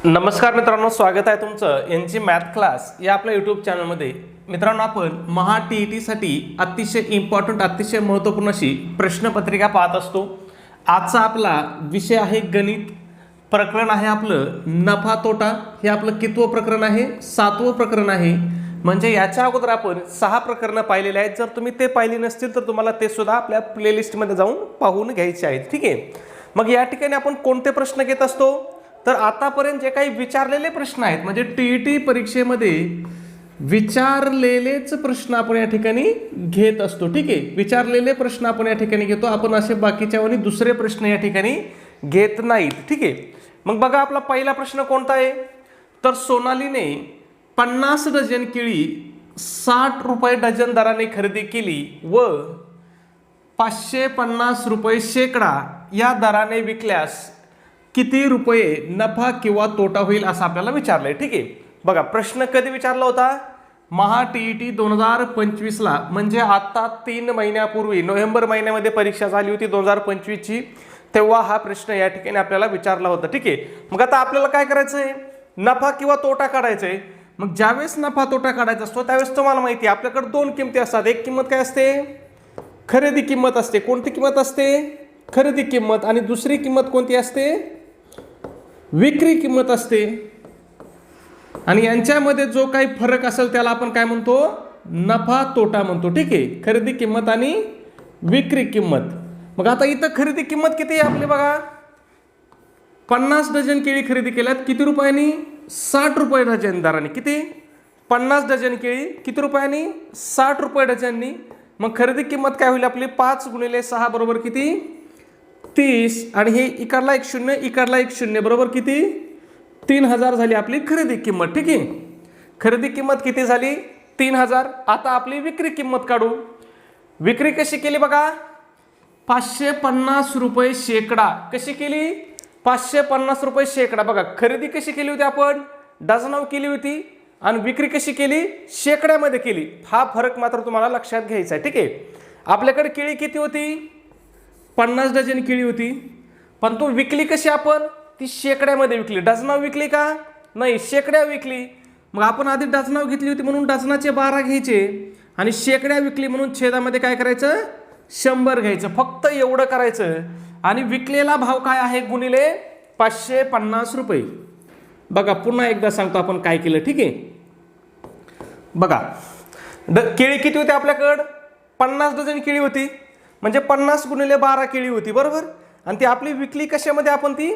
नमस्कार मित्रांनो, स्वागत आहे तुमचं यांची मॅथ क्लास या आपल्या यूट्यूब चॅनलमध्ये. मित्रांनो, आपण महा TET साठी अतिशय इम्पॉर्टंट, अतिशय महत्त्वपूर्ण अशी प्रश्नपत्रिका पाहत असतो. आजचा आपला विषय आहे गणित. प्रकरण आहे आपलं नफा तोटा. हे आपलं कितवं प्रकरण आहे? 7वं प्रकरण आहे. म्हणजे याच्या अगोदर आपण 6 प्रकरणं पाहिलेली आहेत. जर तुम्ही ते पाहिली नसतील तर तुम्हाला ते सुद्धा आपल्या प्लेलिस्टमध्ये जाऊन पाहून घ्यायचे आहेत. ठीक आहे. मग या ठिकाणी आपण कोणते प्रश्न घेत असतो? तर आतापर्यंत जे काही विचारलेले प्रश्न आहेत, म्हणजे TET परीक्षेमध्ये विचारलेलेच प्रश्न आपण या ठिकाणी घेत असतो. ठीक आहे. विचारलेले प्रश्न आपण या ठिकाणी घेतो. आपण असे बाकीच्यावनी दुसरे प्रश्न या ठिकाणी घेत नाहीत. ठीक आहे. मग बघा, आपला पहिला प्रश्न कोणता आहे? तर सोनालीने 50 डझन केळी 60 रुपये डझन दराने खरेदी केली व 550 रुपये शेकडा या दराने विकल्यास किती रुपये नफा किंवा तोटा होईल असं आपल्याला विचारलंय. ठीक आहे. बघा, प्रश्न कधी विचारला होता? महा TET 2025ला, म्हणजे आता 3 महिन्यापूर्वी नोव्हेंबर महिन्यामध्ये परीक्षा झाली होती 2025ची. तेव्हा हा प्रश्न या ठिकाणी आपल्याला विचारला होता. ठीक आहे. मग आता आपल्याला काय करायचं आहे? नफा किंवा तोटा काढायचा आहे. मग ज्यावेळेस नफा तोटा काढायचा असतो त्यावेळेस तुम्हाला माहिती आहे आपल्याकडे 2 किमती असतात. एक किंमत काय असते? खरेदी किंमत असते. कोणती किंमत असते? खरेदी किंमत. आणि दुसरी किंमत कोणती असते? विक्री किंमत असते. आणि यांच्यामध्ये जो काही फरक असेल त्याला आपण काय म्हणतो? नफा तोटा म्हणतो. ठीक आहे. खरेदी किंमत आणि विक्री किंमत. मग आता इथं खरेदी किंमत किती आहे आपली? बघा, 50 डझन केळी खरेदी केल्यात किती रुपयांनी? 60 रुपये डझन दराने. किती? 50 डझन केळी किती रुपयांनी? 60 रुपये डझननी. मग खरेदी किंमत काय होईल आपली? 5 × 6 बरोबर किती? 30. आणि हे इकडला एक शून्य, इकडला एक शून्य, बरोबर किती? 3000 झाली आपली खरेदी किंमत. ठीक आहे. खरेदी किंमत किती झाली? 3000. आता आपली विक्री किंमत काढू. विक्री कशी केली बघा? 550 रुपये शेकडा. कशी केली? 550 रुपये शेकडा. बघा, खरेदी कशी केली होती आपण? डझनावर केली होती. आणि विक्री कशी केली? शेकड्यामध्ये केली. हा फरक मात्र तुम्हाला लक्षात घ्यायचा आहे. ठीक आहे. आपल्याकडे केळी किती होती? 50 डझन केळी होती. पण तो विकली कशी आपण? ती शेकड्यामध्ये विकली. डझनावर विकली का? नाही, शेकड्या विकली. मग आपण आधी डझनावर घेतली होती म्हणून डझनाचे 12 घ्यायचे आणि शेकड्या विकली म्हणून छेदामध्ये काय करायचं? 100 घ्यायचं. फक्त एवढं करायचं. आणि विकलेला भाव काय आहे? गुणिले 550 रुपये. बघा, पुन्हा एकदा सांगतो आपण काय केलं. ठीक आहे. बघा, केळी किती होती आपल्याकडं? 50 डझन केळी होती. म्हणजे 50 × 12 केळी होती, बरोबर. आणि ती आपली विकली कशामध्ये? आपण ती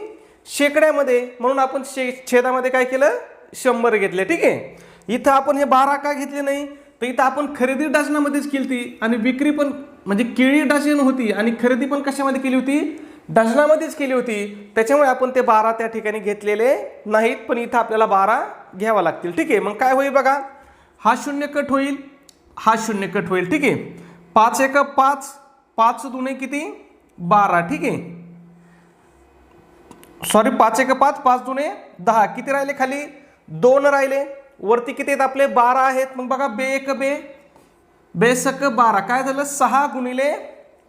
शेकड्यामध्ये. म्हणून आपण छेदामध्ये काय केलं? 100 घेतले. ठीक आहे. इथं आपण हे 12 का घेतले नाही? तर इथं आपण खरेदी डझनामध्येच केली होती आणि विक्री पण, म्हणजे केळी डझन होती आणि खरेदी पण कशामध्ये केली होती? डझनामध्येच केली होती. त्याच्यामुळे आपण ते 12 त्या ठिकाणी घेतलेले नाहीत. पण इथं आपल्याला 12 घ्यावा लागतील. ठीक आहे. मग काय होईल बघा, हा शून्य कट होईल, हा शून्य कट होईल. ठीक आहे. 5 × 1 5, 5 × 2 किती? 12. ठीक आहे. सॉरी, 5 × 5, 5 × 2 10. किती राहिले खाली? 2 राहिले. वरती किती आहेत आपले? 12 आहेत. मग बघा, बे 1 12. काय झालं? 6 ×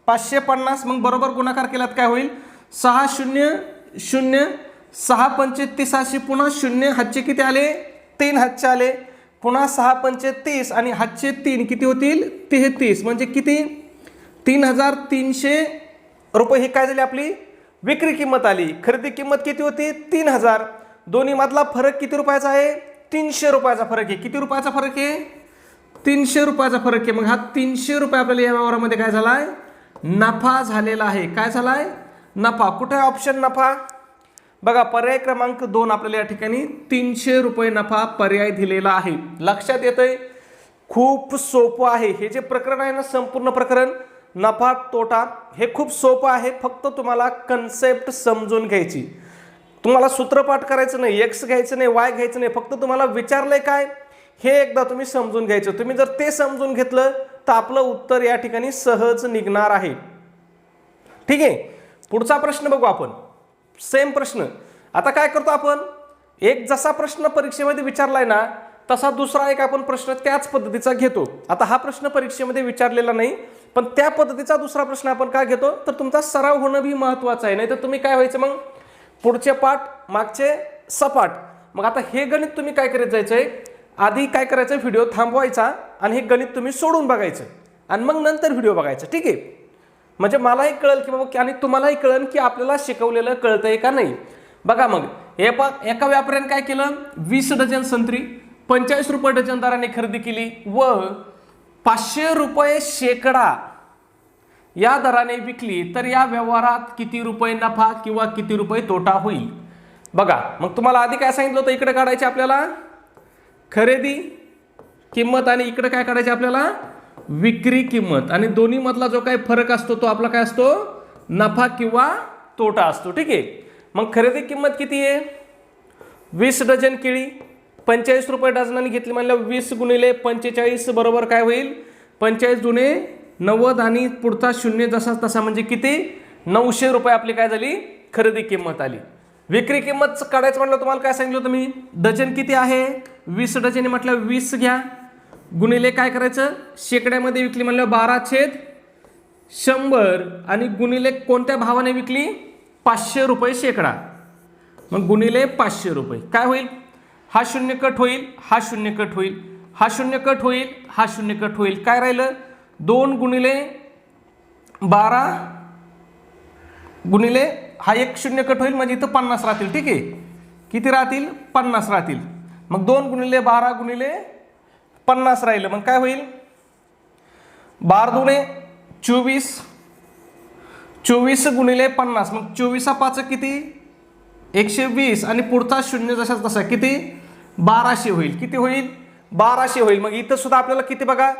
550. मग बरोबर गुणाकार केलात काय होईल? 6 0 0, 6 पंचे 30, पुन्हा 0. हातचे किती आले? 3 हातचे आले. पुन्हा 6 पंचे 30 आणि हातचे 3 किती होतील? 33. म्हणजे किती? 3300 रुपये. ही काय झाली? आपली विक्री किंमत आली. खरेदी किंमत किती होती? 3000. दोन्ही मधला फरक किती रुपयाचा आहे? 300 रुपयाचा फरक आहे. किती रुपयाचा फरक आहे? 300 रुपयाचा फरक आहे. मग हा 300 रुपये आपल्याला या व्यवहारामध्ये काय झालाय? नफा झालेला आहे. काय झालाय? नफा. कुठे आहे ऑप्शन नफा? बघा, पर्याय क्रमांक 2 आपल्याला या ठिकाणी 300 रुपये नफा पर्याय दिलेला आहे. लक्षात येतंय? खूप सोपं आहे हे जे प्रकरण आहे ना, संपूर्ण प्रकरण नफा तोटा, हे खूप सोपं आहे. फक्त तुम्हाला कन्सेप्ट समजून घ्यायची. तुम्हाला सूत्रपाठ करायचं नाही, एक्स घ्यायचं नाही, वाय घ्यायचं नाही. फक्त तुम्हाला विचारलंय काय हे एकदा तुम्ही समजून घ्यायचं. तुम्ही जर ते समजून घेतलं तर आपलं उत्तर या ठिकाणी सहज निघणार आहे. ठीक आहे. पुढचा प्रश्न बघू आपण. सेम प्रश्न. आता काय करतो आपण? एक जसा प्रश्न परीक्षेमध्ये विचारलाय ना, तसा दुसरा एक आपण प्रश्न त्याच पद्धतीचा घेतो. आता हा प्रश्न परीक्षेमध्ये विचारलेला नाही, पण त्या पद्धतीचा दुसरा प्रश्न आपण का घेतो? तर तुमचा सराव होणं भी महत्त्वाचं आहे. नाही तर तुम्ही काय व्हायचं? मग पुढचे पाठ मागचे सपाट मग आता हे गणित तुम्ही काय करत जायचंय, आधी काय करायचं, व्हिडिओ थांबवायचा आणि हे गणित तुम्ही सोडून बघायचं आणि मग नंतर व्हिडिओ बघायचा, ठीक आहे. म्हणजे मलाही कळेल की बाबा आणि तुम्हालाही कळेल की आपल्याला शिकवलेलं कळतंय का नाही. बघा मग एका व्यापाऱ्याने काय केलं, 20 डझन संत्री 45 रुपये डझन दराने खरेदी केली व 500 रुपये शेकडा या दराने विकली, तर या व्यवहारात किती रुपये नफा किंवा किती रुपये तोटा होईल. बघा मग तुम्हाला आधी काय सांगितलं होतं, इकडे काढायचे आपल्याला खरेदी किंमत आणि इकडे काय काढायचे आपल्याला विक्री किंमत, आणि दोन्ही मधला जो काही फरक असतो तो आपला काय असतो, नफा किंवा तोटा असतो, ठीक आहे. मग खरेदी किंमत किती आहे, 20 डझन केळी 45 रुपये डझनाने घेतली म्हणलं 20 गुणिले 45 बरोबर काय होईल, 45 जुने 90 आणि पुढचा शून्य जसा तसा म्हणजे किती, 900 रुपये आपली काय झाली खरेदी किंमत आली. विक्री किंमत काढायचं म्हटलं तुम्हाला काय सांगितलं होतं मी, डझन किती आहे 20 डझन म्हटलं 20 घ्या गुणिले काय करायचं, शेकड्यामध्ये विकली म्हणलं 12/100 आणि गुणिले कोणत्या भावाने विकली, 500 रुपये शेकडा, मग गुणिले 500 रुपये काय होईल, हा शून्य कट होईल, हा शून्य कट होईल, हा शून्य कट होईल, हा शून्य कट होईल, काय राहिलं 2 गुणिले 12 गुणिले हा एक शून्य कट होईल म्हणजे इथं 50 राहतील, ठीक आहे. किती राहतील 50 राहतील, मग 2 गुणिले 12 गुणिले 50 राहिलं, मग काय होईल 12 दुणे 24, 24 गुणिले 50 मग 24/5 किती 120 आणि पुढचा शून्य जसा तसा किती 1200 होईल, किती होईल 1200 होईल. मग इथं सुद्धा आपल्याला किती बघा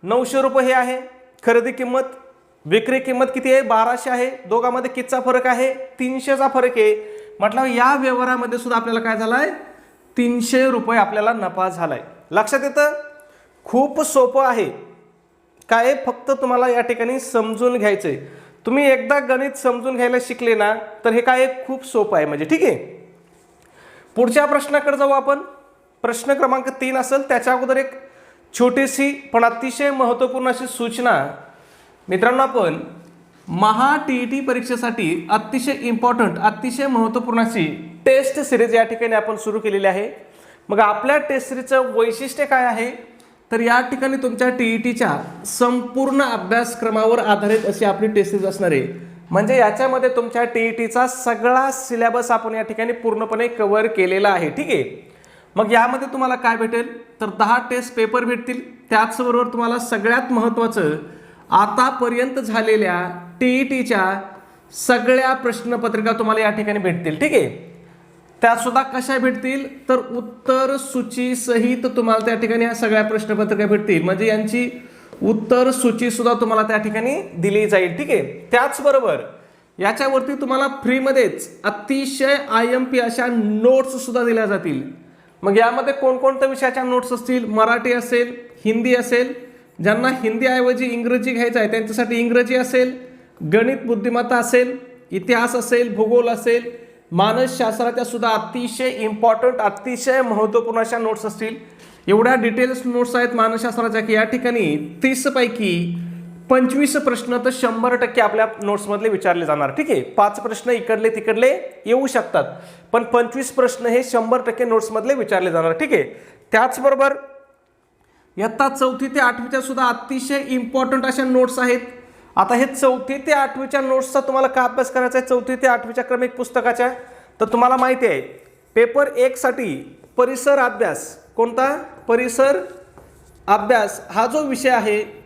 900 रुपये हे आहे खरेदी किंमत, विक्री किंमत किती आहे 1200 आहे, दोघांमध्ये कितीचा फरक आहे 300चा फरक आहे. म्हटलं या व्यवहारामध्ये सुद्धा आपल्याला काय झालाय 300 रुपये आपल्याला नफा झालाय. लक्षात येतं, खूप सोपं आहे काय, फक्त तुम्हाला या ठिकाणी समजून घ्यायचंय. तुम्ही एकदा गणित समजून घ्यायला शिकले ना तर हे काय खूप सोपं आहे म्हणजे, ठीक आहे. पुढच्या प्रश्नाकडे जाऊ आपण. प्रश्न क्रमांक 3 असेल, त्याच्या अगोदर एक छोटीशी पण अतिशय महत्त्वपूर्ण अशी सूचना. मित्रांनो, आपण महा TET परीक्षेसाठी अतिशय इम्पॉर्टंट अतिशय महत्त्वपूर्ण अशी टेस्ट सिरीज या ठिकाणी आपण सुरू केलेली आहे. मग आपल्या टेस्ट सिरीजचं वैशिष्ट्य काय आहे, तर या ठिकाणी तुमच्या TETच्या संपूर्ण अभ्यासक्रमावर आधारित अशी आपली टेस्ट सिरीज असणार आहे. म्हणजे याच्यामध्ये तुमच्या TETचा सगळा सिलेबस आपण या ठिकाणी पूर्णपणे कव्हर केलेला आहे, ठीक आहे. मग यामध्ये तुम्हाला काय भेटेल, तर 10 टेस्ट पेपर भेटतील, त्याचबरोबर तुम्हाला सगळ्यात महत्त्वाचं आतापर्यंत झालेल्या TETच्या सगळ्या प्रश्नपत्रिका तुम्हाला या ठिकाणी भेटतील, ठीक आहे. त्या सुद्धा कशा भेटतील, तर उत्तर सूची सहित तुम्हाला त्या ठिकाणी या सगळ्या प्रश्नपत्रिका भेटतील. म्हणजे यांची उत्तर सूची सुद्धा तुम्हाला त्या ठिकाणी दिली जाईल, ठीक आहे. त्याचबरोबर याच्यावरती तुम्हाला फ्रीमध्येच अतिशय IMP अशा नोट्स सुद्धा दिल्या जातील. मग यामध्ये कोणकोणत्या विषयाच्या नोट्स असतील, मराठी असेल, हिंदी असेल, ज्यांना हिंदीऐवजी इंग्रजी घ्यायचं आहे त्यांच्यासाठी इंग्रजी असेल, गणित बुद्धिमत्ता असेल, इतिहास असेल, भूगोल असेल, मानसशास्त्राच्या सुद्धा अतिशय इम्पॉर्टंट अतिशय महत्त्वपूर्ण अशा नोट्स असतील. एवढ्या डिटेल्स नोट्स आहेत मानसशास्त्राच्या की या ठिकाणी 30 पैकी 25 प्रश्न तर 100% आपल्या नोट्समधले विचारले जाणार, ठीक आहे. 5 प्रश्न इकडले तिकडले येऊ शकतात, पण 25 प्रश्न हे 100% नोट्समधले विचारले जाणार, ठीक आहे. त्याचबरोबर इयत्ता 4थी ते 8वीच्या सुद्धा अतिशय इम्पॉर्टंट अशा नोट्स आहेत. आता हे 4थी ते 8वीच्या नोट्सचा तुम्हाला का अभ्यास करायचा आहे, 4थी ते 8वीच्या क्रमिक पुस्तकाच्या, तर तुम्हाला माहिती आहे पेपर 1 साठी परिसर अभ्यास, कोणता परिसर अभ्यास हा जो विषय आहे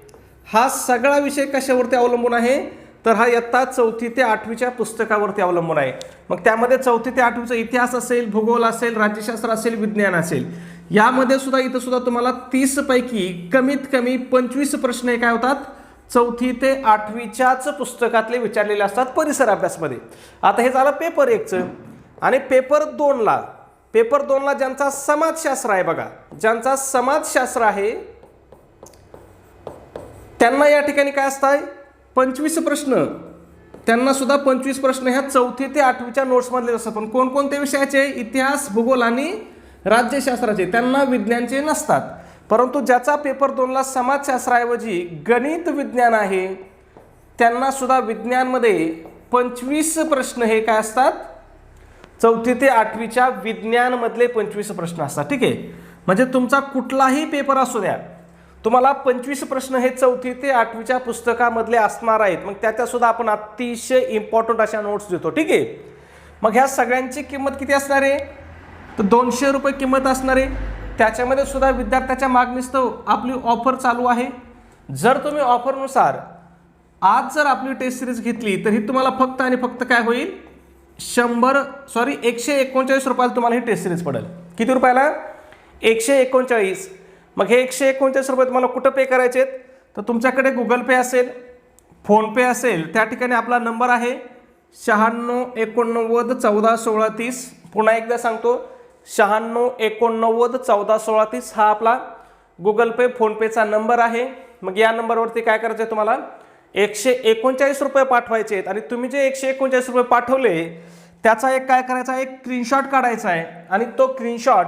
हा सगळा विषय कशावरती अवलंबून आहे, तर हा इयत्ता 4थी ते 8वीच्या पुस्तकावरती अवलंबून आहे. मग त्यामध्ये 4थी ते 8वीचा इतिहास असेल, भूगोल असेल, राज्यशास्त्र असेल, विज्ञान असेल, यामध्ये सुद्धा इथं सुद्धा तुम्हाला 30 पैकी कमीत कमी 25 प्रश्न हे काय होतात 4थी ते 8वीच्याच पुस्तकातले विचारलेले असतात परिसर अभ्यासमध्ये. आता हे झालं पेपर 1चं. आणि पेपर 2ला ज्यांचा समाजशास्त्र आहे, बघा ज्यांचा समाजशास्त्र आहे त्यांना या ठिकाणी काय असतं 25 प्रश्न, त्यांना सुद्धा 25 प्रश्न ह्या 4थी ते 8वीच्या नोट्समधले असतात. पण कोणकोणत्या विषयाचे, इतिहास, भूगोल आणि राज्यशास्त्राचे, त्यांना विज्ञानचे नसतात. परंतु ज्याचा पेपर 2ला समाजशास्त्राऐवजी गणित विज्ञान आहे त्यांना सुद्धा विज्ञानमध्ये 25 प्रश्न हे काय असतात 4थी ते 8वीच्या विज्ञानमधले 25 प्रश्न असतात. ठीक आहे, म्हणजे तुमचा कुठलाही पेपर असू द्या, तुम्हाला 25 प्रश्न हे 4थी ते 8वीच्या पुस्तकामधले असणार आहेत. मग त्याच्या सुद्धा आपण अतिशय इम्पॉर्टंट अशा नोट्स देतो. ठीक आहे, मग ह्या सगळ्यांची किंमत किती असणार आहे, तर 200 रुपये किंमत असणार आहे. त्याच्यामध्ये सुद्धा विद्यार्थ्याच्या मागणीस्तव आपली ऑफर चालू आहे. जर तुम्ही ऑफरनुसार आज जर आपली टेस्ट सिरीज घेतली तर ही तुम्हाला फक्त आणि फक्त काय होईल, 139 रुपयाला तुम्हाला ही टेस्ट सिरीज पडेल. किती रुपयाला, 139. मग हे 139 रुपये तुम्हाला कुठं पे करायचे आहेत, तर तुमच्याकडे गुगल पे असेल, फोनपे असेल, त्या ठिकाणी आपला नंबर आहे 96 89 14 16 30. पुन्हा एकदा सांगतो, 96 89 14 16 30 हा आपला गुगल पे फोनपेचा नंबर आहे. मग या नंबरवरती काय करायचं आहे, तुम्हाला 139 रुपये पाठवायचे आहेत. आणि तुम्ही जे 139 रुपये पाठवले त्याचा एक काय करायचा, एक स्क्रीनशॉट काढायचा आहे आणि तो स्क्रीनशॉट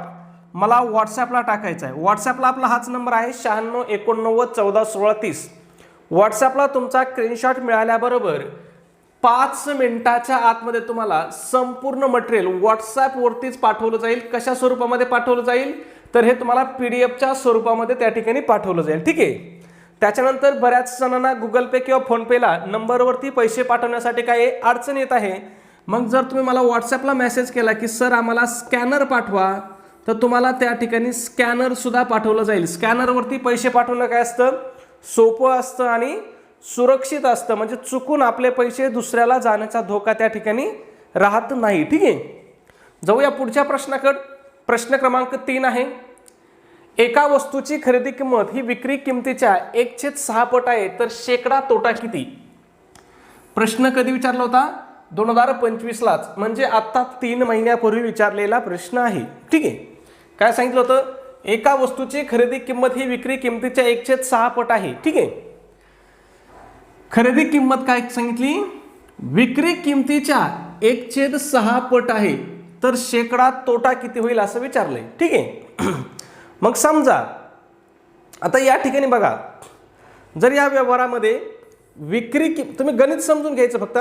मला व्हॉट्सॲपला टाकायचा आहे. व्हॉट्सॲपला आपला हाच नंबर आहे 96 89 14 16 30. व्हॉट्सॲपला तुमचा स्क्रीनशॉट मिळाल्याबरोबर 5 मिनिटाच्या आतमध्ये तुम्हाला संपूर्ण मटेरियल व्हॉट्सॲपवरतीच पाठवलं जाईल. कशा स्वरूपामध्ये पाठवलं जाईल, तर हे तुम्हाला PDF च्या स्वरूपामध्ये त्या ठिकाणी पाठवलं जाईल. ठीक आहे, त्याच्यानंतर बऱ्याच जणांना गुगल पे किंवा फोनपेला नंबरवरती पैसे पाठवण्यासाठी काही अडचण येत आहे. मग जर तुम्ही मला व्हॉट्सॲपला मेसेज केला की सर आम्हाला स्कॅनर पाठवा, तर तुम्हाला त्या ठिकाणी स्कॅनर सुद्धा पाठवलं जाईल. स्कॅनरवरती पैसे पाठवणं काय असतं, सोपं असतं आणि सुरक्षित असतं. म्हणजे चुकून आपले पैसे दुसऱ्याला जाण्याचा धोका त्या ठिकाणी राहत नाही. ठीक आहे, जाऊया पुढच्या प्रश्नाकडे. प्रश्न क्रमांक 3 आहे, एका वस्तूची खरेदी किंमत ही विक्री किमतीच्या 1/6 पट आहे, तर शेकडा तोटा किती. प्रश्न कधी विचारला होता, 2025लाच, म्हणजे आता 3 महिन्यापूर्वी विचारलेला प्रश्न आहे. ठीक आहे, काय सांगितलं होतं, एका वस्तूची खरेदी किंमत ही विक्री किमतीच्या 1/6 पट आहे. ठीक आहे, खरेदी किंमत काय सांगितली, विक्री किमतीच्या 1/6 पट आहे, तर शेकडा तोटा किती होईल असं विचारलंय. ठीक आहे, मग समजा आता या ठिकाणी बघा, जर या व्यवहारामध्ये विक्री तुम्ही गणित समजून घ्यायचं फक्त.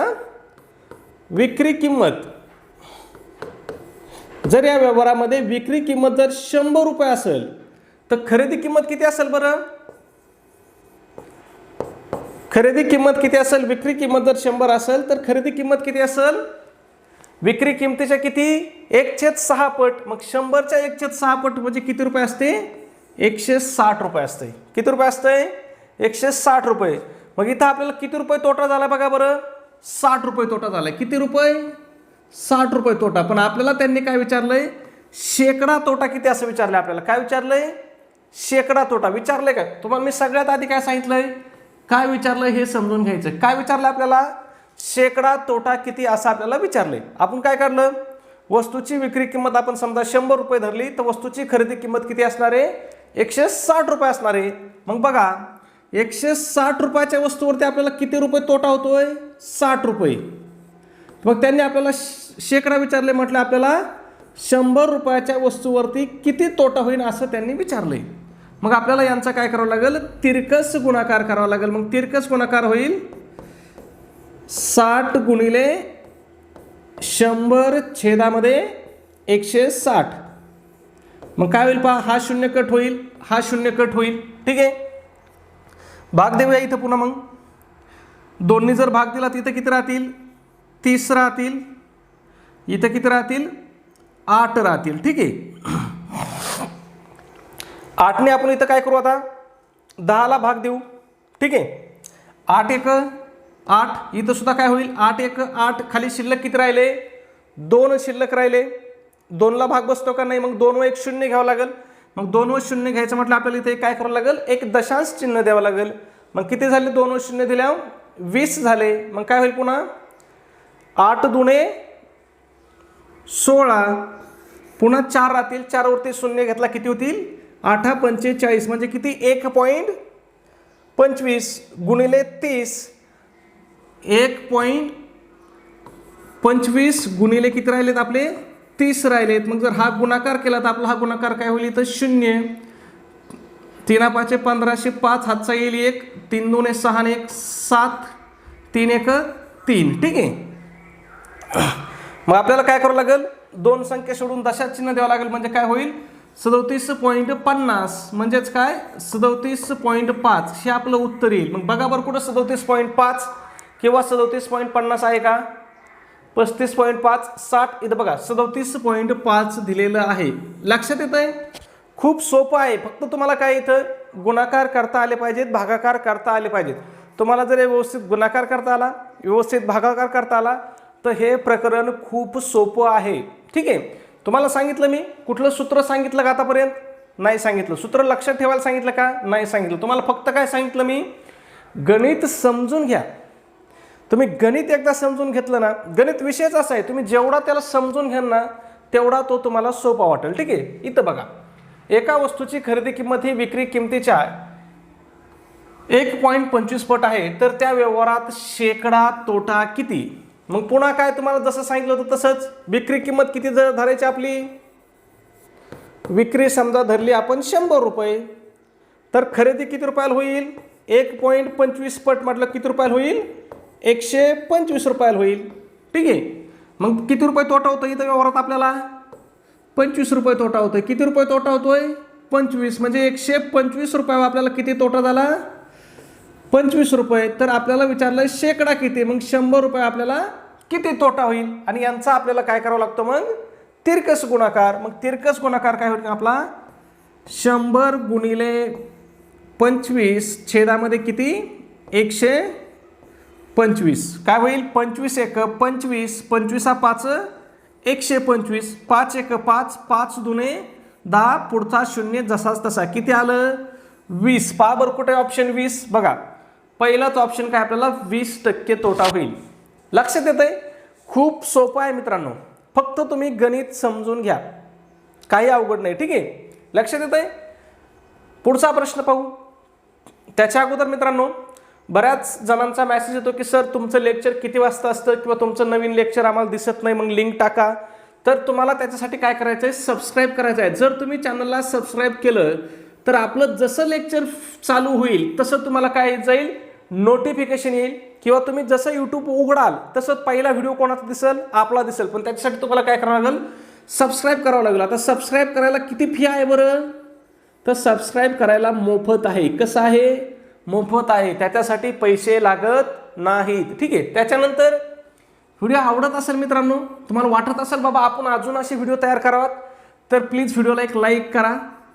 विक्री किंमत, जर या व्यवहारामध्ये विक्री किंमत जर 100 रुपये असेल, तर खरेदी किंमत किती असेल बरं, खरेदी किंमत किती असेल, विक्री किंमत जर 100 असेल तर खरेदी किंमत किती असेल, विक्री किमतीच्या किती, 1/6 पट. मग 100च्या 1/6 पट म्हणजे किती रुपये असते, 160 रुपये असते. किती रुपये असते, 160 रुपये. मग इथं आपल्याला किती रुपये तोटा झाला बघा बरं, 60 रुपये तोटा झालाय. किती रुपये, 60 रुपये तोटा. पण आपल्याला त्यांनी काय विचारलंय, शेकडा तोटा किती असं विचारलंय. आपल्याला काय विचारलंय, शेकडा तोटा विचारलंय का. तुम्हाला मी सगळ्यात आधी काय सांगितलंय, काय विचारलंय हे समजून घ्यायचं. काय विचारलं आपल्याला, शेकडा तोटा किती असं आपल्याला विचारलंय. आपण काय करलं, वस्तूची विक्री किंमत आपण समजा 100 रुपये धरली, तर वस्तूची खरेदी किंमत किती असणार आहे, 160 रुपये असणार आहे. मग बघा 160 रुपयाच्या वस्तूवरती आपल्याला किती रुपये तोटा होतोय, 60 रुपये. मग त्यांनी आपल्याला शेकडा विचारले, म्हटलं आपल्याला 100 रुपयाच्या वस्तूवरती किती तोटा होईल असं त्यांनी विचारलंय. मग आपल्याला यांचा काय करावं लागेल, तिरकस गुणाकार करावा लागेल. मग तिरकस गुणाकार होईल 60 गुणिले 100 छेदामध्ये 160. मग काय होईल पहा, हा 0 कट होईल, हा 0 कट होईल. ठीक आहे, भाग देऊया इथं पुन्हा. मग दोन्ही जर भाग दिला तिथं किती राहतील, 30 राहतील. इथं किती राहतील, 8 राहतील. ठीक आहे, 8ने आपण इथं काय करू, आता 10ला भाग देऊ. ठीक आहे, 8 1 8. इथं सुद्धा काय होईल, 8 1 8. खाली शिल्लक किती राहिले, 2 शिल्लक राहिले. 2ला भाग बसतो का नाही, मग 2 व 1 0 घ्यावं लागेल. मग 2 व 0 घ्यायचं म्हटलं आपल्याला इथे काय करावं लागेल, एक दशांश चिन्ह द्यावं लागेल. मग किती झाले, 2 व 0 दिल्यावर 20 झाले. मग काय होईल पुन्हा, 8 दुणे 16. पुन्हा 4 राहतील, 4 वरती 0 घेतला किती होतील, 8 45. म्हणजे किती, 1.25 गुणिले 30. 1.25 गुणिले किती राहिलेत आपले, 30 राहिलेत. मग जर हा गुणाकार केला तर आपला हा गुणाकार काय होईल, तर 0. 3 5 15, 5 हातचा येईल 1, 3 2 6 1 7, 3 1 3. ठीक आहे, मग आपल्याला काय करावं लागेल, दोन संख्या सोडून दशात चिन्ह द्यावं लागेल, म्हणजे काय होईल 37.50 म्हणजेच काय 37.5 हे आपलं उत्तर येईल. मग बघा बरं कुठं 37.5 किंवा 37.50 आहे का? 35.5 60 इथं बघा 37.5 दिलेलं आहे. लक्षात येतंय? खूप सोपं आहे. फक्त तुम्हाला काय इथं गुणाकार करता आले पाहिजेत, भागाकार करता आले पाहिजेत. तुम्हाला जर व्यवस्थित गुणाकार करता आला, व्यवस्थित भागाकार करता आला तर हे प्रकरण खूप सोपं आहे. ठीक आहे. तुम्हाला सांगितलं मी कुठलं सूत्र सांगितलं का आतापर्यंत? नाही सांगितलं. सूत्र लक्षात ठेवायला सांगितलं का? नाही सांगितलं. तुम्हाला फक्त काय सांगितलं मी? गणित समजून घ्या. तुम्ही गणित एकदा समजून घेतलं ना, गणित विषयच असा आहे, तुम्ही जेवढा त्याला समजून घ्याल ना तेवढा तो तुम्हाला सोपा वाटेल. ठीक आहे. इथं बघा, एका वस्तूची खरेदी किंमत ही विक्री किमतीच्या 1.25 पट आहे, तर त्या व्यवहारात शेकडा तोटा किती? मग पुन्हा काय तुम्हाला जसं सांगितलं होतं तसंच विक्री किंमत किती धरायची आपली? विक्री समजा धरली आपण 100 रुपये, तर खरेदी किती रुपयाला होईल? 1.25 पट म्हटलं किती रुपयाला होईल? 125 रुपयाला होईल. ठीक आहे. मग किती रुपये तोटा होतो इथं व्यवहारात आपल्याला? 25 रुपये तोटा होतोय. किती रुपये तोटा होतोय? 25. म्हणजे 125 रुपयावर आपल्याला किती तोटा झाला? 25 रुपये. तर आपल्याला विचारलं शेकडा किती, मग 100 रुपये आपल्याला किती तोटा होईल? आणि यांचा आपल्याला काय करावं लागतं? मग तिरकस गुणाकार. मग तिरकस गुणाकार काय होईल आपला? 100 गुणिले 25 छेदामध्ये किती? 125. काय होईल? 25 एक 25, 25 हा 5 125, 5 एक 5, 5 दुने 10, पुढचा 0 जसाच तसा. किती आलं? 20. पहा बरं कुठे ऑप्शन 20? बघा पहिलाच ऑप्शन काय आपल्याला 20% तोटा होईल. लक्षात येतंय? खूप सोपं आहे मित्रांनो. फक्त तुम्ही गणित समजून घ्या, काही अवघड नाही. ठीक आहे. लक्षात येतंय? पुढचा प्रश्न पाहू. त्याच्या अगोदर मित्रांनो, बऱ्याच जणांचा मेसेज येतो की सर तुमचं लेक्चर किती वाजता असतं किंवा तुमचं नवीन लेक्चर आम्हाला दिसत नाही, मग लिंक टाका. तर तुम्हाला त्याच्यासाठी काय करायचं आहे? सबस्क्राईब करायचं आहे. जर तुम्ही चॅनलला सबस्क्राईब केलं तर आपलं जसं लेक्चर चालू होईल तसं तुम्हाला काय जाईल? नोटिफिकेशन येईल. किंवा तुम्ही जसं यूट्यूब उघडाल तसं पहिला व्हिडिओ कोणाचा दिसेल? आपला दिसेल. पण त्याच्यासाठी तुम्हाला काय करावं लागेल? सबस्क्राईब करावं लागेल. आता सबस्क्राईब करायला किती फी आहे बरं? तर सबस्क्राईब करायला मोफत आहे. कसं आहे? मोफत आहे. त्याच्यासाठी पैसे लागत नाहीत. ठीक आहे. त्याच्यानंतर व्हिडिओ आवडत असेल मित्रांनो, तुम्हाला वाटत असेल बाबा आपण अजून असे व्हिडिओ तयार करावात, तर प्लीज व्हिडिओला एक लाईक करा.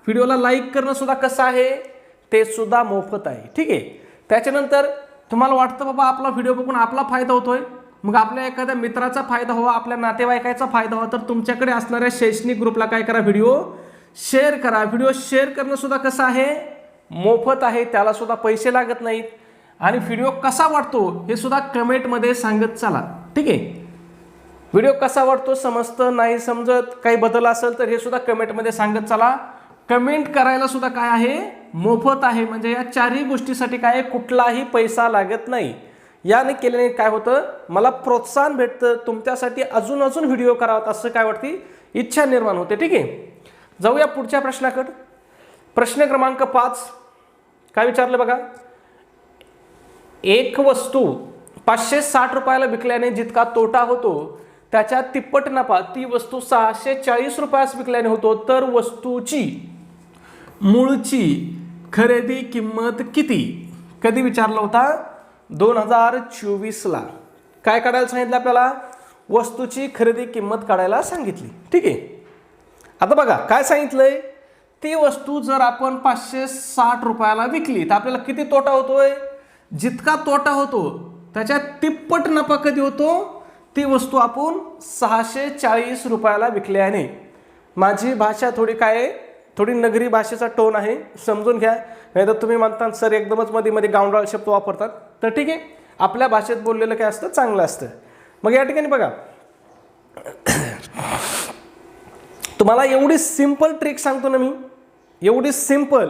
व्हिडिओला लाईक करणं सुद्धा कसं आहे? ते सुद्धा मोफत आहे. ठीक आहे. त्याच्यानंतर तुम्हाला वाटतं बाबा आपला व्हिडिओ बघून आपला फायदा होतोय, मग आपल्या एखाद्या मित्राचा फायदा व्हावा, आपल्या नातेवाईकाचा फायदा व्हावा, तर तुमच्याकडे असणाऱ्या शैक्षणिक ग्रुपला काय करा? व्हिडिओ शेअर करा. व्हिडिओ शेअर करणं सुद्धा कसं आहे? मोफत आहे. त्याला सुद्धा पैसे लागत नाहीत. आणि व्हिडिओ कसा वाटतो हे सुद्धा कमेंटमध्ये सांगत चला. ठीक आहे. व्हिडिओ कसा वाटतो, समजतं नाही समजत, काही बदल असेल तर हे सुद्धा कमेंटमध्ये सांगत चला. कमेंट करायला सुद्धा काय आहे? मोफत आहे. म्हणजे या चारही गोष्टीसाठी काय कुठलाही पैसा लागत नाही. याने केल्याने काय होतं? मला प्रोत्साहन भेटतं, तुमच्यासाठी अजून अजून व्हिडिओ करावा असं काय वाटते? इच्छा निर्माण होते. ठीक आहे. जाऊया पुढच्या प्रश्नाकडे. प्रश्न क्रमांक 5 काय विचारलं बघा? एक वस्तू 560 रुपयाला विकल्याने जितका तोटा होतो त्याच्या तिप्पट नफा ती वस्तू 640 रुपयास विकल्याने होतो, तर वस्तूची मूळची खरेदी किंमत किती? कधी विचारला होता? 2024ला. काय काढायला सांगितलं आपल्याला? वस्तूची खरेदी किंमत काढायला सांगितली. ठीक आहे. आता बघा काय सांगितलंय? ती वस्तू जर आपण 560 रुपयाला विकली तर आपल्याला किती तोटा होतोय? जितका तोटा होतो त्याच्या तिप्पट नफा कधी होतो? ती वस्तू आपण 640 रुपयाला विकल्याने. माझी भाषा थोडी काय आहे? थोडी नगरी भाषेचा टोन आहे, समजून घ्या. नाही तर तुम्ही म्हणता सर एकदमच मध्ये मध्ये गावंढळ शब्द वापरतात. तर ठीक आहे, आपल्या भाषेत बोललेलं काय असतं? चांगलं असतं. मग या ठिकाणी बघा तुम्हाला एवढी सिंपल ट्रिक सांगतो ना मी, एवढी सिंपल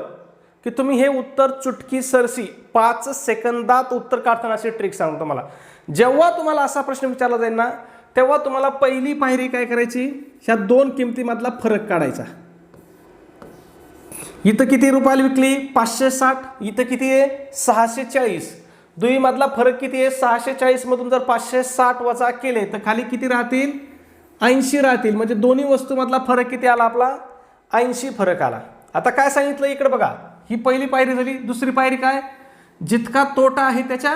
की तुम्ही हे उत्तर चुटकी सरशी 5 सेकंदात उत्तर काढताना अशी ट्रिक सांगतो मला. जेव्हा तुम्हाला असा प्रश्न विचारला जाईल ना तेव्हा तुम्हाला पहिली पायरी काय करायची? ह्या दोन किमतीमधला फरक काढायचा. इथं किती रुपयाला विकली? 560. इथं किती आहे? 640. दुईमधला फरक किती आहे? 640 मधून जर 560 वजा केले तर खाली किती राहतील? 80 राहतील, म्हणजे दोन्ही वस्तूमधला फरक किती आला आपला 80 फरक आला. आता काय सांगितलं इकडे बघा, ही पहिली पायरी झाली. दुसरी पायरी काय, जितका तोटा आहे त्याच्या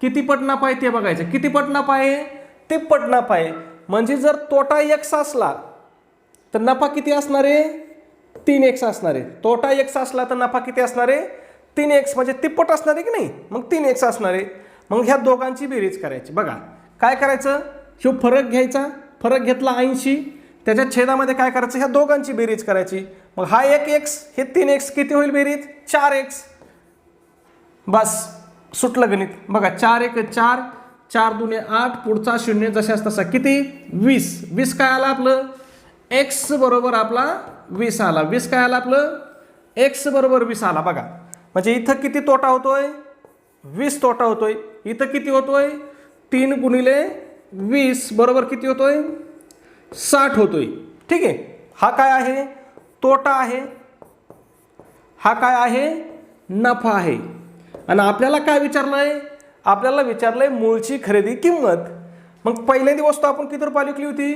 किती पट नफा आहे ते बघायचं. किती पट नफा आहे, तिप्पट नफा आहे. म्हणजे जर तोटा x असला तर नफा किती असणार आहे, 3x असणार आहे. तोटा x असला तर नफा किती असणार आहे, 3x, म्हणजे तिप्पट असणार आहे की नाही, मग 3x असणार आहे. मग ह्या दोघांची बेरीज करायची. बघा काय करायचं, ह्यो फरक घ्यायचा, फरक घेतला 80, त्याच्या छेदामध्ये काय करायचं, ह्या दोघांची बेरीज करायची. मग हा 1x, हे 3x, किती होईल बेरीज 4x. बस सुटलं गणित. बघा 4 1 4, 4 2 8, पुढचा 0 जशास तसा किती 20. 20 काय आला आपलं, x बरोबर आपला 20 आला. 20 काय आला आपलं, x बरोबर 20 आला. बघा म्हणजे इथं किती तोटा होतोय, 20 तोटा होतोय. इथं किती होतोय, 3 गुणिले 20 बरोबर किती होतोय, 60 होतोय. ठीक आहे, हा काय आहे, तोटा आहे, हा काय आहे, नफा आहे. आणि आपल्याला काय विचारलंय, आपल्याला विचारलंय मूळची खरेदी किंमत. मग पहिल्यांदी वस्तू आपण किती रुपयाला विकली होती,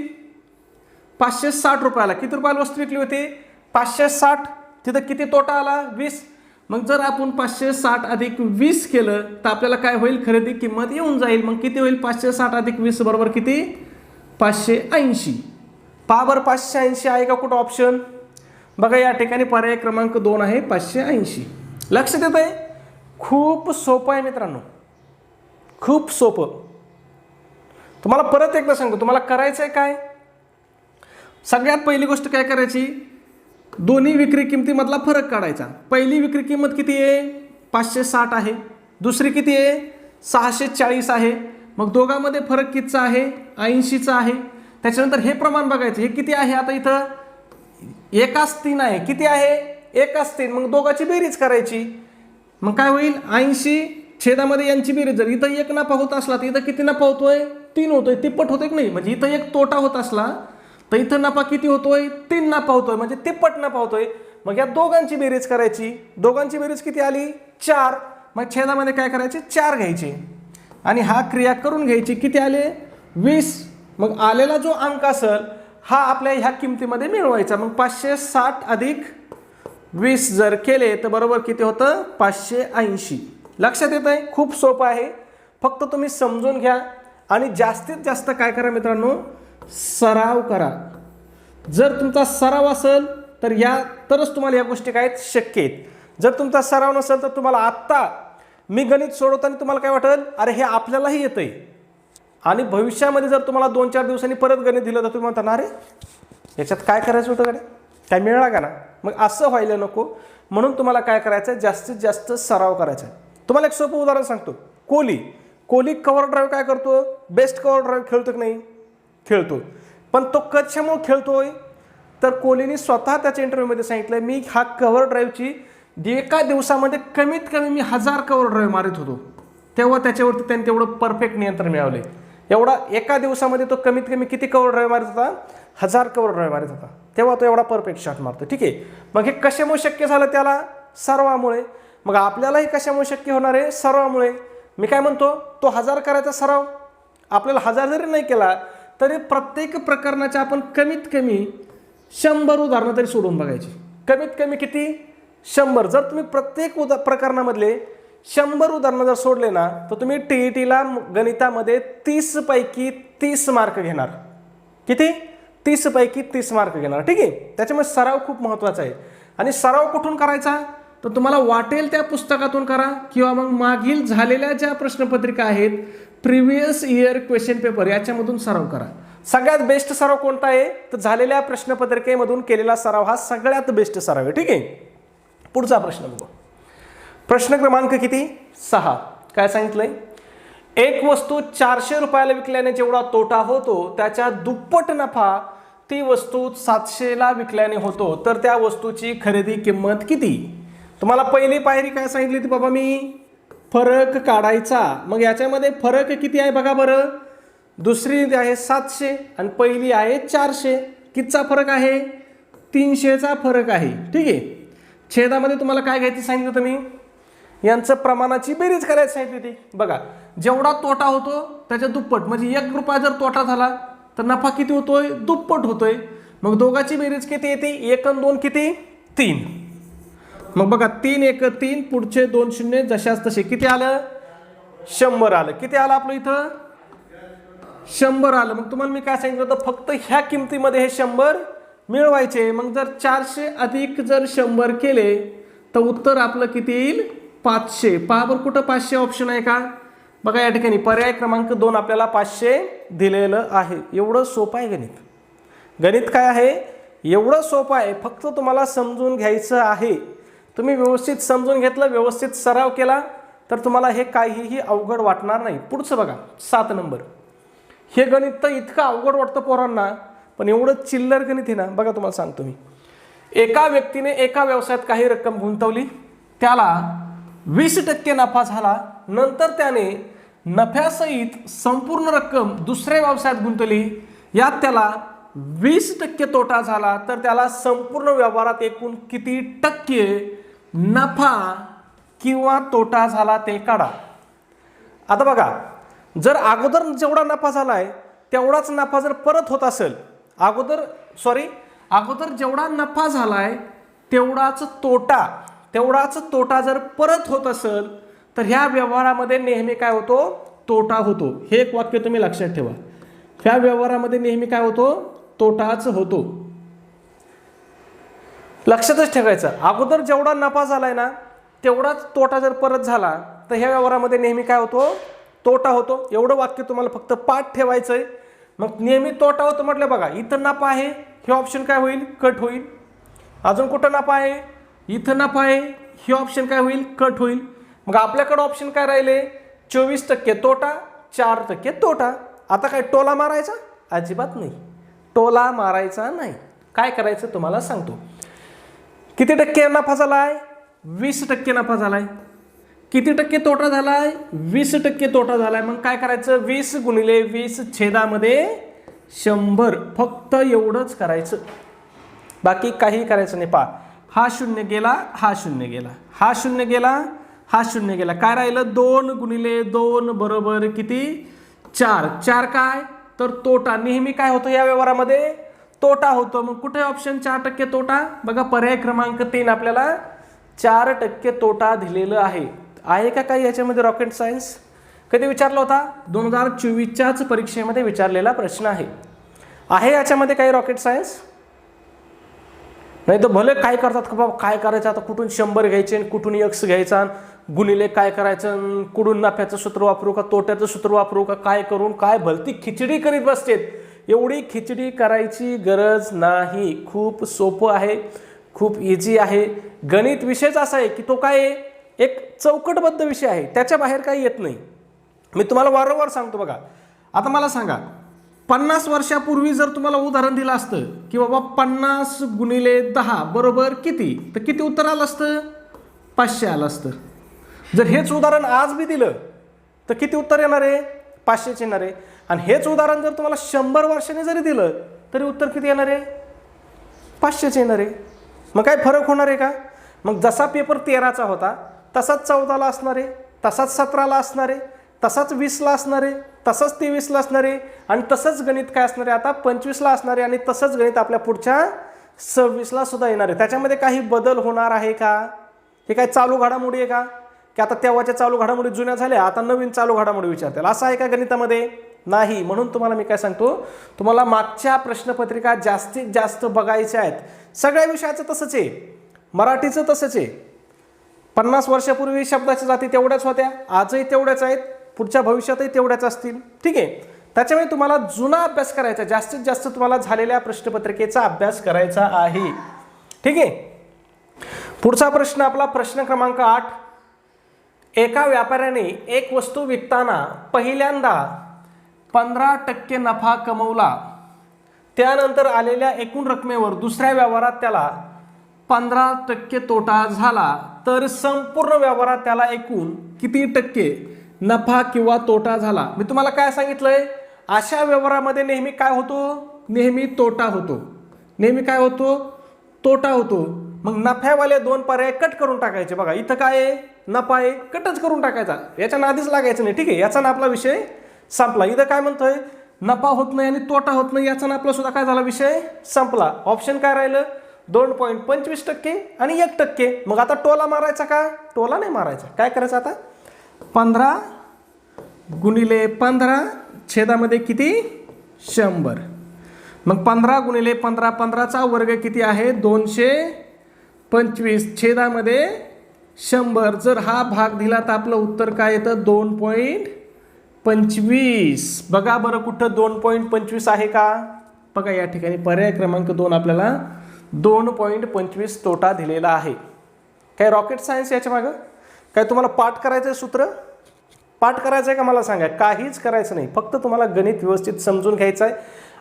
560 रुपयाला. किती रुपयाला वस्तू विकली होती, 560. तिथं किती तोटा आला, 20. मग जर आपण 560 अधिक 20 केलं तर आपल्याला काय होईल, खरेदी किंमत येऊन जाईल. मग किती होईल, 560 अधिक 20 बरोबर किती, 580. पहा बरं 580 आहे का कुठं ऑप्शन, बघा या ठिकाणी पर्याय क्रमांक 2 आहे 580. लक्षात येत आहे, खूप सोपं आहे मित्रांनो, खूप सोपं. तुम्हाला परत एकदा सांगतो, तुम्हाला करायचं आहे काय, सगळ्यात पहिली गोष्ट काय करायची, दोन्ही विक्री किमतीमधला फरक काढायचा. पहिली विक्री किंमत किती आहे, 560 आहे. दुसरी किती आहे, 640 आहे. मग दोघांमध्ये फरक कितीचा आहे, 80चा आहे. त्याच्यानंतर हे प्रमाण बघायचं, हे किती आहे, आता इथं 1:3 आहे. किती आहे, 1:3. मग दोघांची बेरीज करायची. मग काय होईल, 80 छेदामध्ये यांची बेरीज. जर इथं 1 नफा होत असला तर इथं किती नफा होतोय, 3 होतोय. तिप्पट होतोय की नाही, म्हणजे इथं 1 तोटा होत असला तर इथं नफा किती होतोय, 3 नफा होतोय, म्हणजे तिप्पट नफा होतोय. मग या दोघांची बेरीज करायची. दोघांची बेरीज किती आली, 4. मग छेदामध्ये काय करायचे, 4 घ्यायचे आणि हा क्रिया करून घ्यायची. किती आले, 20. मग आलेला जो अंक असेल हा आपल्या ह्या किमतीमध्ये मिळवायचा. मग 560 अधिक 20 जर केले तर बरोबर किती होतं, 580. लक्षात येत आहे, खूप सोपं आहे. फक्त तुम्ही समजून घ्या आणि जास्तीत जास्त काय करा मित्रांनो, सराव करा. जर तुमचा सराव असेल तर तरच तुम्हाला या गोष्टी काय शक्य आहेत. जर तुमचा सराव नसेल तर तुम्हाला आत्ता मी गणित सोडवताना तुम्हाला काय वाटेल, अरे हे आपल्यालाही येतंय, आणि भविष्यामध्ये जर तुम्हाला 2-4 दिवसांनी परत गणित दिलं तर तुम्ही म्हणता ना, अरे याच्यात काय करायचं होतं, कडे काय मिळाला का ना. मग असं व्हायला नको, म्हणून तुम्हाला काय करायचं, जास्तीत जास्त सराव करायचा. तुम्हाला एक सोपं उदाहरण सांगतो. कोहली कव्हर ड्राईव्ह काय करतो, बेस्ट कव्हर ड्राईव्ह खेळतो की नाही, खेळतो. पण तो कशामुळे खेळतोय, तर कोहलीने स्वतः त्याच्या इंटरव्ह्यूमध्ये सांगितलं, मी हा कव्हर ड्राईव्हची एका दिवसामध्ये कमीत कमी मी 1000 कव्हर ड्राईव्ह मारित होतो. तेव्हा त्याच्यावरती त्यांनी तेवढं परफेक्ट नियंत्रण मिळवले. एवढा एका दिवसामध्ये तो कमीत कमी किती कव्हर ड्राईव्ह मारित होता, 1000 कव्हर ड्राईव्ह मारित होता. तेव्हा तो एवढा परफेक्ट शॉट मारतो. ठीक आहे, मग हे कशामुळे शक्य झालं, त्याला सरावामुळे. मग आपल्यालाही कशामुळे शक्य होणार आहे, सरावामुळे. मी काय म्हणतो, तो 1000 करायचा सराव आपल्याला 1000 जरी नाही केला तरी प्रत्येक प्रकरणाच्या आपण कमीत कमी 100 उदाहरणं तरी सोडून बघायची. कमीत कमी किती, 100. जर तुम्ही प्रत्येक प्रकरणामधले 100 उदाहरणं जर सोडले ना तर तुम्ही TETला गणितामध्ये 30 पैकी 30 मार्क घेणार. किती, 30 पैकी 30 मार्क घेणार. ठीक आहे, त्याच्यामुळे सराव खूप महत्त्वाचा आहे. आणि सराव कुठून करायचा, तर तुम्हाला वाटेल त्या पुस्तकातून करा किंवा मग मागील झालेल्या ज्या प्रश्नपत्रिका आहेत, प्रिव्हियस इयर क्वेश्चन पेपर, याच्यामधून सराव करा. सगळ्यात बेस्ट सराव कोणता आहे, तर झालेल्या प्रश्नपत्रिकेमधून केलेला सराव हा सगळ्यात बेस्ट सराव आहे. ठीक आहे, पुढचा प्रश्न बघू. प्रश्न क्रमांक किती, 6. काय सांगितलंय, एक वस्तू 400 रुपयाला विकल्याने जेवढा तोटा होतो त्याच्या दुप्पट नफा ती वस्तू 700ला विकल्याने होतो, तर त्या वस्तूची खरेदी किंमत किती. तुम्हाला पहिली पायरी काय सांगितली ती बाबा, मी फरक काढायचा. मग याच्यामध्ये फरक किती आहे बघा बरं, दुसरी आहे 700 आणि पहिली आहे 400. कितीचा फरक आहे, 300चा फरक आहे. ठीक आहे, छेदामध्ये तुम्हाला काय घ्यायचं सांगितलं तुम्ही, यांचं प्रमाणाची बेरीज करायची सांगितली होती. बघा जेवढा तोटा होतो त्याच्या दुप्पट, म्हणजे 1 रुपया जर तोटा झाला तर नफा किती होतोय? दुप्पट होतोय. मग दोघांची बेरीज किती येते? 1 आणि 2 किती? 3. मग बघा 3 1 3, पुढचे 2 शून्य जशाच तसे. किती आलं? 100 आलं. किती आलं आपलं इथं? 100 आलं. मग तुम्हाला मी काय सांगितलं होतं? फक्त ह्या किमतीमध्ये हे 100 मिळवायचे. मग जर 400 अधिक जर 100 केले तर उत्तर आपलं किती येईल? 500. पहा बरं कुठं 500 ऑप्शन आहे का? बघा या ठिकाणी पर्याय क्रमांक 2 आपल्याला 500 दिलेलं आहे. एवढं सोपं आहे गणित. गणित काय आहे? एवढं सोपं आहे. फक्त तुम्हाला समजून घ्यायचं आहे. तुम्ही व्यवस्थित समजून घेतलं, व्यवस्थित सराव केला तर तुम्हाला हे काहीही अवघड वाटणार नाही. पुढचं बघा 7 नंबर. हे गणित तर इतकं अवघड वाटतं पोरांना, पण एवढं चिल्लर गणित आहे ना. बघा तुम्हाला सांगतो मी. एका व्यक्तीने एका व्यवसायात काही रक्कम गुंतवली, त्याला 20% नफा झाला. नंतर त्याने नफ्यासहित संपूर्ण रक्कम दुसऱ्या व्यवसायात गुंतवली, यात त्याला 20% तोटा झाला. तर त्याला संपूर्ण व्यवहारात एकूण किती टक्के नफा किंवा तोटा झाला ते काढा. आता बघा, जर अगोदर जेवढा नफा झालाय तेवढाच नफा जर परत होत असेल, अगोदर जेवढा नफा झालाय तेवढाच तोटा जर परत होत असेल तर ह्या व्यवहारामध्ये नेहमी काय होतो? तोटा होतो. हे एक वाक्य तुम्ही लक्षात ठेवा. ह्या व्यवहारामध्ये नेहमी काय होतो? तोटाच होतो. लक्षातच ठेवायचं. अगोदर जेवढा नफा झालाय ना तेवढाच तोटा जर परत झाला तर ह्या व्यवहारामध्ये नेहमी काय होतो? तोटा होतो. एवढं वाक्य तुम्हाला फक्त पाठ ठेवायचंय. मग नेहमी तोटा होतो म्हटलं. बघा इथं नफा आहे, हे ऑप्शन काय होईल? कट होईल. अजून कुठं नफा आहे? इथं नफा आहे, हे ऑप्शन काय होईल? कट होईल. मग आपल्याकडे ऑप्शन काय राहिले? 24% तोटा, 4% तोटा. आता काय टोला मारायचा? अजिबात नाही. टोला मारायचा नाही. काय करायचं तुम्हाला सांगतो. किती टक्के नफा झालाय? 20% नफा झालाय. किती टक्के तोटा झालाय? 20% तोटा झालाय. मग काय करायचं? 20 गुणिले 20 छेदामध्ये 100. फक्त एवढंच करायचं, बाकी काही करायचं नाही. पहा, हा शून्य गेला, हा शून्य गेला, हा शून्य गेला, हा शून्य गेला. काय राहिलं? 2 गुणिले 2 बरोबर किती? 4. 4 काय? तर तोटा. नेहमी काय होतं या व्यवहारामध्ये? तोटा होतो. मग कुठे ऑप्शन 4% तोटा? बघा पर्याय क्रमांक 3 आपल्याला 4% तोटा दिलेलं आहे. आहे का काही याच्यामध्ये रॉकेट सायन्स? कधी विचारला होता? 2024च्याच परीक्षेमध्ये विचारलेला प्रश्न आहे याच्यामध्ये काही रॉकेट सायन्स? नाही तर भले काय करतात का बाबा, काय करायचं आता? कुठून 100 घ्यायचे आणि कुठून x घ्यायचा, गुणिले काय करायचं, कुठून नफ्याचं सूत्र वापरू का तोट्याचं सूत्र वापरू का, काय करून काय भलती खिचडी करीत बसतेत. एवढी खिचडी करायची गरज नाही. खूप सोपं आहे, खूप इझी आहे. गणित विषयच असा आहे की तो काय आहे? एक चौकटबद्ध विषय आहे, त्याच्या बाहेर काही येत नाही. मी तुम्हाला वारंवार सांगतो. बघा आता मला सांगा, 50 वर्षापूर्वी जर तुम्हाला उदाहरण दिलं असतं की बाबा 50 गुणिले 10 बरोबर किती, तर किती उत्तर आलं असतं? 500 आलं असतं. जर हेच उदाहरण आज बी दिलं तर किती उत्तर येणार आहे? 500 येणार आहे. आणि हेच उदाहरण जर तुम्हाला 100 वर्षांनी जरी दिलं तरी उत्तर किती येणार आहे? 500 येणार आहे. मग काय फरक होणार आहे का? मग जसा पेपर 13चा होता तसाच 14ला असणार आहे, तसाच 17ला असणार आहे, तसाच 20ला असणार आहे, तसंच 23ला असणार आहे, आणि तसंच गणित काय असणार आहे आता? 25ला असणार आहे. आणि तसंच गणित आपल्या पुढच्या 26ला सुद्धा येणार आहे. त्याच्यामध्ये काही बदल होणार आहे का? हे काय चालू घडामोडी आहे का? की आता तेव्हाच्या चालू घडामोडी जुन्या झाल्या, आता नवीन चालू घडामोडी विचारतील, असं आहे का गणितामध्ये? नाही. म्हणून तुम्हाला मी काय सांगतो, तुम्हाला मागच्या प्रश्नपत्रिका जास्तीत जास्त बघायच्या आहेत. सगळ्या विषयाचं तसंच आहे, मराठीचं तसंच आहे. 50 वर्षापूर्वी शब्दाच्या जाती तेवढ्याच होत्या, आजही तेवढ्याच आहेत, पुढच्या भविष्यातही तेवढ्याच असतील. ठीक आहे. त्याच्यामुळे तुम्हाला जुना अभ्यास करायचा, जास्तीत जास्त तुम्हाला झालेल्या प्रश्नपत्रिकेचा अभ्यास करायचा आहे. ठीक आहे. पुढचा प्रश्न आपला प्रश्न क्रमांक 8. एका व्यापाऱ्याने एक वस्तू विकताना पहिल्यांदा 15% नफा कमवला. त्यानंतर आलेल्या एकूण रकमेवर दुसऱ्या व्यवहारात त्याला 15% तोटा झाला. तर संपूर्ण व्यवहारात त्याला एकूण किती टक्के नफा किंवा तोटा झाला? मी तुम्हाला काय सांगितलंय? अशा व्यवहारामध्ये नेहमी काय होतो? नेहमी तोटा होतो. नेहमी काय होतो? तोटा होतो. मग नफ्यावाले 2 पर्याय कट करून टाकायचे. बघा इथं काय आहे? नफा आहे, कटच करून टाकायचा, याच्या नादीच लागायचं नाही. ठीक आहे. याचा ना आपला विषय संपला. इथं काय म्हणतोय? नफा होत नाही आणि तोटा होत नाही, याचा आपला सुद्धा काय झाला, विषय संपला. ऑप्शन काय राहिलं, 2.25% आणि 1%. मग आता टोला मारायचा का, टोला नाही मारायचा. काय करायचं आता, 15 गुणिले 15 छेदामध्ये किती, 100. मग 15 गुणिले 15, 15चा वर्ग किती आहे, 225 छेदामध्ये 100. जर हा भाग दिला तर आपलं उत्तर काय येतं, 2.25. बघा बरं कुठं 2.25 आहे का, बघा या ठिकाणी पर्याय क्रमांक 2 आपल्याला 2.25 तोटा दिलेला आहे. काय रॉकेट सायन्स याच्या मागं, काय तुम्हाला पाठ करायचं आहे, सूत्र पाठ करायचं आहे का मला सांगा. काहीच करायचं नाही, फक्त तुम्हाला गणित व्यवस्थित समजून घ्यायचं आहे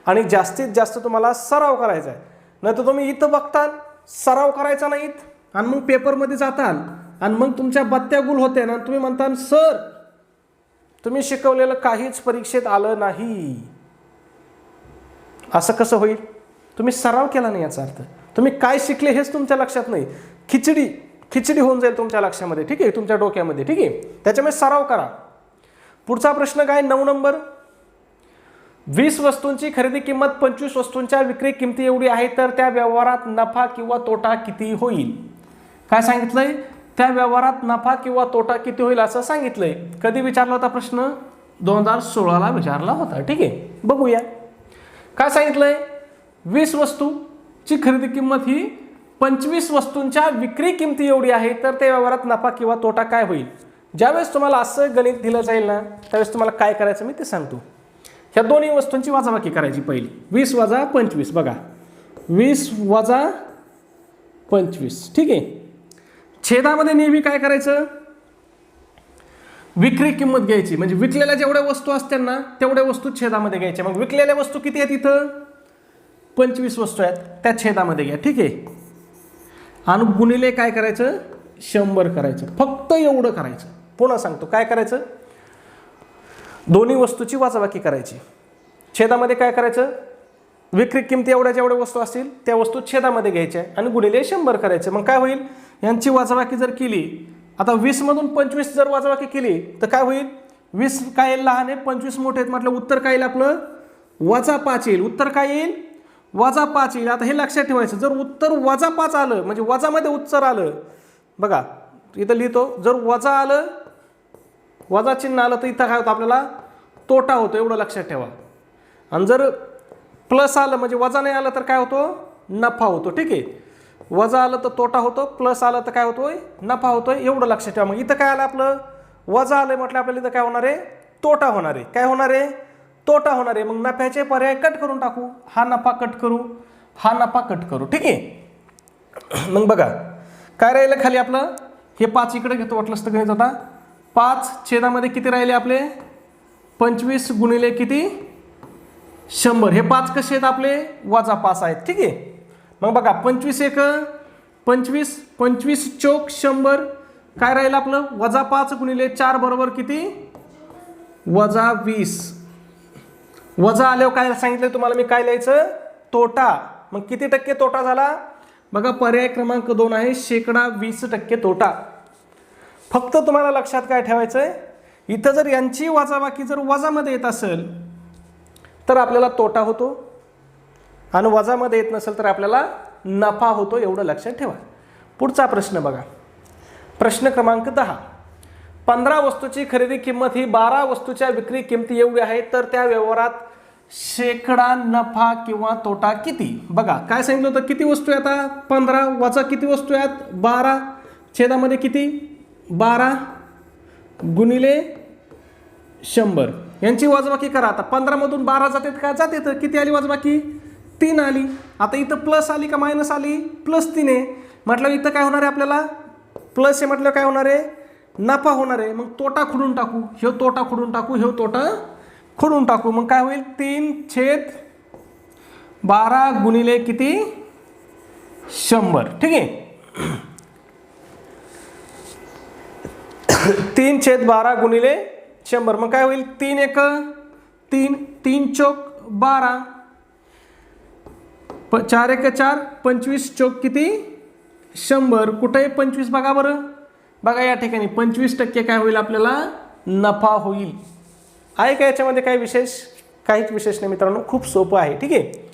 आणि जास्तीत जास्त तुम्हाला सराव करायचा आहे. नाही तर तुम्ही इथं बघताल, सराव करायचा नाहीत आणि मग पेपरमध्ये जाताल आणि मग तुमच्या बत्त्या गुल होते ना, तुम्ही म्हणताल सर तुम्ही शिकवलेलं काहीच परीक्षेत आलं नाही. असं कसं होईल, तुम्ही सराव केला नाही याचा अर्थ. तुम्ही काय शिकले हेच तुमच्या लक्षात नाही, खिचडी होऊन जाईल तुमच्या लक्षामध्ये, ठीक आहे, तुमच्या डोक्यामध्ये, ठीक आहे. त्याच्यामुळे सराव करा. पुढचा प्रश्न काय, 9 नंबर. 20 वस्तूंची खरेदी किंमत 25 वस्तूंच्या विक्री किमती एवढी आहे, तर त्या व्यवहारात नफा किंवा तोटा किती होईल. काय सांगितलंय, त्या व्यवहारात नफा किंवा तोटा किती होईल असं सांगितलंय. कधी विचारला होता प्रश्न, 2016ला विचारला होता, ठीक आहे. बघूया काय सांगितलंय. 20 वस्तूची खरेदी किंमत ही 25 वस्तूंच्या विक्री किमती एवढी आहे, तर त्या व्यवहारात नफा किंवा तोटा काय होईल. ज्यावेळेस तुम्हाला असं गणित दिलं जाईल ना, त्यावेळेस तुम्हाला काय करायचं मी ते सांगतो. ह्या दोन्ही वस्तूंची वजाबाकी करायची पहिली. 20 वजा 25, बघा 20 वजा 25, ठीक आहे. छेदामध्ये नेहमी काय करायचं, विक्री किंमत घ्यायची, म्हणजे विकलेल्या जेवढ्या वस्तू असतात ना तेवढ्या वस्तू छेदामध्ये घ्यायच्या. मग विकलेल्या वस्तू किती आहेत, इथं 25 वस्तू आहेत, त्या छेदामध्ये घ्या, ठीक आहे. आणि गुणिले काय करायचं, 100 करायचं, फक्त एवढं करायचं. पुन्हा सांगतो काय करायचं, दोन्ही वस्तूची वजाबाकी करायची. छेदामध्ये काय करायचं, विक्री किमती एवढ्या जेवढ्या वस्तू असतील त्या वस्तू छेदामध्ये घ्यायच्या आणि गुणिले 100 करायचं. मग काय होईल, यांची वजाबाकी जर केली, आता 20 मधून 25 जर वजाबाकी केली तर काय होईल, 20 काय लहान आहे, 25 मोठे आहेत, म्हटलं उत्तर काय येईल आपलं, -5 येईल. उत्तर काय येईल, -5 येईल. आता हे लक्षात ठेवायचं, जर उत्तर -5 आलं म्हणजे वजामध्ये उत्तर आलं, बघा इथं लिहितो, जर वजा आलं, वजा चिन्ह आलं तर इथं काय होतं, आपल्याला तोटा होतो, एवढं लक्षात ठेवा. आणि जर प्लस आलं म्हणजे वजा नाही आलं तर काय होतो, नफा होतो, ठीक आहे. वजा आलं तर तोटा होतो, प्लस आलं तर काय होतोय, नफा होतोय, एवढं लक्षात ठेवा. मग इथं काय आलं, आपलं वजा आलं म्हटलं, आपल्याला इथं काय होणार आहे, तोटा होणार आहे. काय होणार आहे, तोटा होणार आहे. मग नफ्याचे पर्याय कट करून टाकू, हा नफा कट करू, हा नफा कट करू, ठीक आहे. मग बघा काय राहिलं खाली आपलं, हे 5 इकडे घेतो वाटलंच तर गणित आता. 5 छेदामध्ये किती राहिले आपले, 25 गुणिले किती, 100. हे 5 कसे आहेत आपले, -5 आहेत, ठीक आहे. मग बघा 25 एक 25, 25 चौक 100. काय राहिलं आपलं, -5 गुणिले 4 बरोबर किती, -20. वजा आल्यावर काय सांगितलं तुम्हाला मी, काय लिहायचं, तोटा. मग किती टक्के तोटा झाला, बघा पर्याय क्रमांक 2 आहे, 20% तोटा. फक्त तुम्हाला लक्षात काय ठेवायचंय, इथं जर यांची वजाबाकी जर वजामध्ये येत असेल तर आपल्याला तोटा होतो आणि वजामध्ये येत नसेल तर आपल्याला नफा होतो, एवढं लक्षात ठेवा. पुढचा प्रश्न बघा, प्रश्न क्रमांक 10. 15 वस्तूची खरेदी किंमत ही 12 वस्तूच्या विक्री किमती एवढी आहे, तर त्या व्यवहारात शेकडा नफा किंवा तोटा किती. बघा काय सांगितलं होतं, किती वस्तू आहे आता, 15 वजा किती वस्तू आहेत, 12 छेदामध्ये किती, 12 गुणिले 100. यांची वजाबाकी करा. आता 15 मधून 12 जाते का, जाते, तर किती आली वजाबाकी, 3 आली. आता इथं प्लस आली का मायनस आली, +3 आहे. म्हटलं इथं काय होणार आहे, आपल्याला प्लस आहे म्हटलं काय होणार आहे, नफा होणार आहे. मग तोटा खोडून टाकू, हे तोटा खोडून टाकू, हे तोटा खोडून टाकू. मग काय होईल, 3/12 गुणिले किती, 100, ठीक आहे. 3/12 गुणिले 100. मग काय होईल, 3 एक 3, 3 चौक 12, 4 एक 4, 25 चौक किती, 100. कुठे 25 बघा बरं, बघा या ठिकाणी 25% काय होईल, आपल्याला नफा होईल. आहे का याच्यामध्ये काही विशेष, काहीच विशेष नाही मित्रांनो, खूप सोपं आहे. ठीक आहे.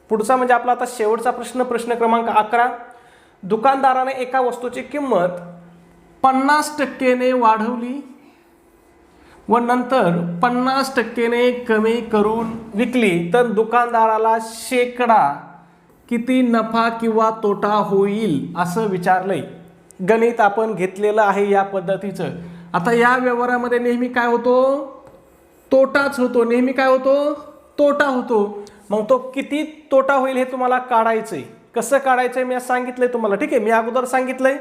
पुढचा म्हणजे आपला आता शेवटचा प्रश्न क्रमांक 11. दुकानदाराने एका वस्तूची किंमत 50% वाढवली व नंतर 50% कमी करून विकली तर दुकानदाराला शेकडा किती नफा किंवा तोटा होईल असं विचारलंय. गणित आपण घेतलेलं आहे या पद्धतीचं. आता या व्यवहारामध्ये नेहमी काय होतो, तोटाच होतो. नेहमी काय होतो, तोटा होतो. मग तो किती तोटा होईल हे तुम्हाला काढायचंय. कसं काढायचंय मी सांगितलंय तुम्हाला. ठीक आहे, मी अगोदर सांगितलंय.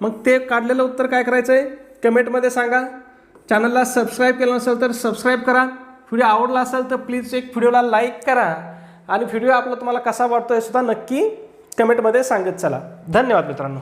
मग ते काढलेलं उत्तर काय करायचंय कमेंटमध्ये सांगा. चॅनलला सबस्क्राईब केलं नसेल तर सबस्क्राईब करा. व्हिडिओ आवडला असेल तर प्लीज एक व्हिडिओला लाईक करा आणि व्हिडिओ आपला तुम्हाला कसा वाटतोय सुद्धा नक्की कमेंटमध्ये सांगत चला. धन्यवाद मित्रांनो.